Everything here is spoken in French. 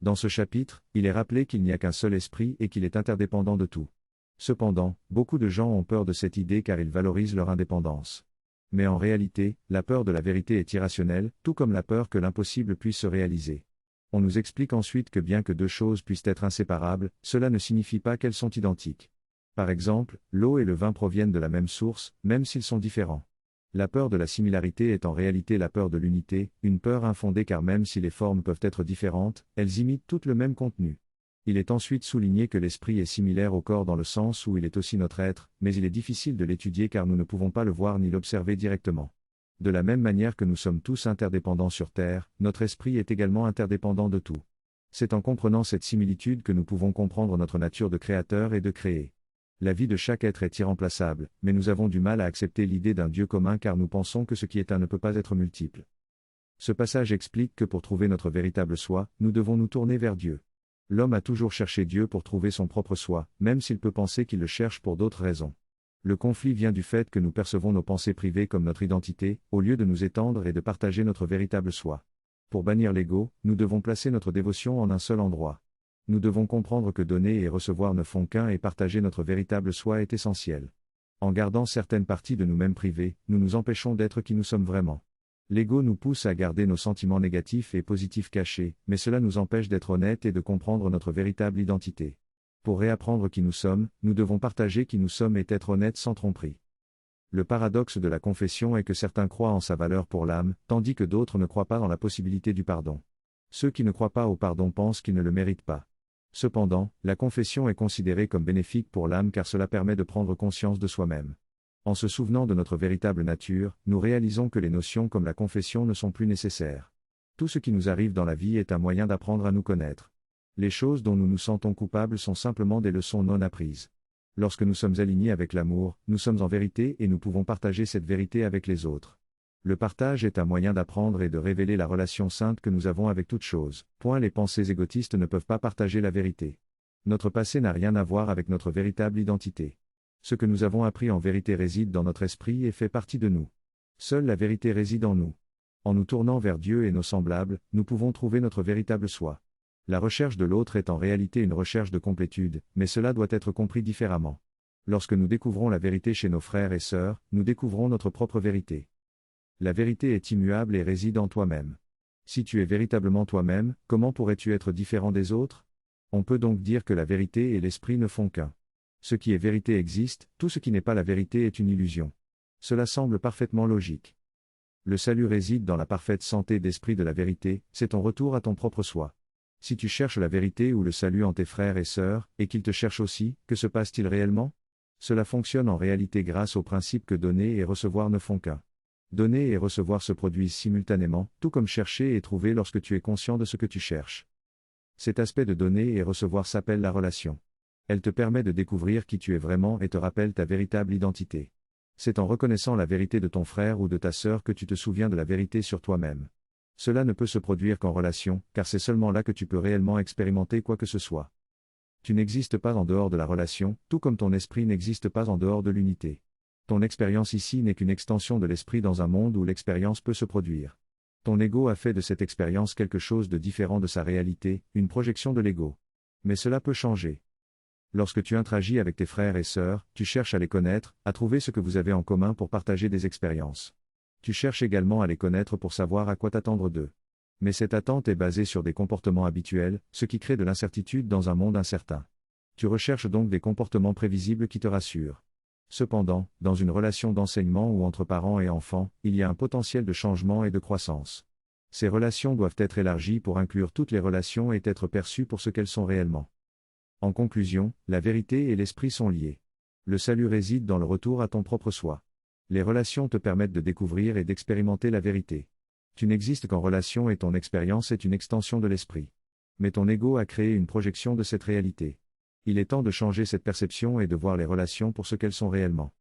Dans ce chapitre, il est rappelé qu'il n'y a qu'un seul esprit et qu'il est interdépendant de tout. Cependant, beaucoup de gens ont peur de cette idée car ils valorisent leur indépendance. Mais en réalité, la peur de la vérité est irrationnelle, tout comme la peur que l'impossible puisse se réaliser. On nous explique ensuite que bien que deux choses puissent être inséparables, cela ne signifie pas qu'elles sont identiques. Par exemple, l'eau et le vin proviennent de la même source, même s'ils sont différents. La peur de la similarité est en réalité la peur de l'unité, une peur infondée car même si les formes peuvent être différentes, elles imitent toutes le même contenu. Il est ensuite souligné que l'esprit est similaire au corps dans le sens où il est aussi notre être, mais il est difficile de l'étudier car nous ne pouvons pas le voir ni l'observer directement. De la même manière que nous sommes tous interdépendants sur Terre, notre esprit est également interdépendant de tout. C'est en comprenant cette similitude que nous pouvons comprendre notre nature de créateur et de créer. La vie de chaque être est irremplaçable, mais nous avons du mal à accepter l'idée d'un Dieu commun car nous pensons que ce qui est un ne peut pas être multiple. Ce passage explique que pour trouver notre véritable soi, nous devons nous tourner vers Dieu. L'homme a toujours cherché Dieu pour trouver son propre soi, même s'il peut penser qu'il le cherche pour d'autres raisons. Le conflit vient du fait que nous percevons nos pensées privées comme notre identité, au lieu de nous étendre et de partager notre véritable soi. Pour bannir l'ego, nous devons placer notre dévotion en un seul endroit. Nous devons comprendre que donner et recevoir ne font qu'un et partager notre véritable soi est essentiel. En gardant certaines parties de nous-mêmes privées, nous nous empêchons d'être qui nous sommes vraiment. L'ego nous pousse à garder nos sentiments négatifs et positifs cachés, mais cela nous empêche d'être honnêtes et de comprendre notre véritable identité. Pour réapprendre qui nous sommes, nous devons partager qui nous sommes et être honnêtes sans tromperie. Le paradoxe de la confession est que certains croient en sa valeur pour l'âme, tandis que d'autres ne croient pas dans la possibilité du pardon. Ceux qui ne croient pas au pardon pensent qu'ils ne le méritent pas. Cependant, la confession est considérée comme bénéfique pour l'âme car cela permet de prendre conscience de soi-même. En se souvenant de notre véritable nature, nous réalisons que les notions comme la confession ne sont plus nécessaires. Tout ce qui nous arrive dans la vie est un moyen d'apprendre à nous connaître. Les choses dont nous nous sentons coupables sont simplement des leçons non apprises. Lorsque nous sommes alignés avec l'amour, nous sommes en vérité et nous pouvons partager cette vérité avec les autres. Le partage est un moyen d'apprendre et de révéler la relation sainte que nous avons avec toute chose. Les pensées égotistes ne peuvent pas partager la vérité. Notre passé n'a rien à voir avec notre véritable identité. Ce que nous avons appris en vérité réside dans notre esprit et fait partie de nous. Seule la vérité réside en nous. En nous tournant vers Dieu et nos semblables, nous pouvons trouver notre véritable soi. La recherche de l'autre est en réalité une recherche de complétude, mais cela doit être compris différemment. Lorsque nous découvrons la vérité chez nos frères et sœurs, nous découvrons notre propre vérité. La vérité est immuable et réside en toi-même. Si tu es véritablement toi-même, comment pourrais-tu être différent des autres ? On peut donc dire que la vérité et l'esprit ne font qu'un. Ce qui est vérité existe, tout ce qui n'est pas la vérité est une illusion. Cela semble parfaitement logique. Le salut réside dans la parfaite santé d'esprit de la vérité, c'est ton retour à ton propre soi. Si tu cherches la vérité ou le salut en tes frères et sœurs, et qu'ils te cherchent aussi, que se passe-t-il réellement ? Cela fonctionne en réalité grâce au principe que donner et recevoir ne font qu'un. Donner et recevoir se produisent simultanément, tout comme chercher et trouver lorsque tu es conscient de ce que tu cherches. Cet aspect de donner et recevoir s'appelle la relation. Elle te permet de découvrir qui tu es vraiment et te rappelle ta véritable identité. C'est en reconnaissant la vérité de ton frère ou de ta sœur que tu te souviens de la vérité sur toi-même. Cela ne peut se produire qu'en relation, car c'est seulement là que tu peux réellement expérimenter quoi que ce soit. Tu n'existes pas en dehors de la relation, tout comme ton esprit n'existe pas en dehors de l'unité. Ton expérience ici n'est qu'une extension de l'esprit dans un monde où l'expérience peut se produire. Ton ego a fait de cette expérience quelque chose de différent de sa réalité, une projection de l'ego. Mais cela peut changer. Lorsque tu interagis avec tes frères et sœurs, tu cherches à les connaître, à trouver ce que vous avez en commun pour partager des expériences. Tu cherches également à les connaître pour savoir à quoi t'attendre d'eux. Mais cette attente est basée sur des comportements habituels, ce qui crée de l'incertitude dans un monde incertain. Tu recherches donc des comportements prévisibles qui te rassurent. Cependant, dans une relation d'enseignement ou entre parents et enfants, il y a un potentiel de changement et de croissance. Ces relations doivent être élargies pour inclure toutes les relations et être perçues pour ce qu'elles sont réellement. En conclusion, la vérité et l'esprit sont liés. Le salut réside dans le retour à ton propre soi. Les relations te permettent de découvrir et d'expérimenter la vérité. Tu n'existes qu'en relation et ton expérience est une extension de l'esprit. Mais ton ego a créé une projection de cette réalité. Il est temps de changer cette perception et de voir les relations pour ce qu'elles sont réellement.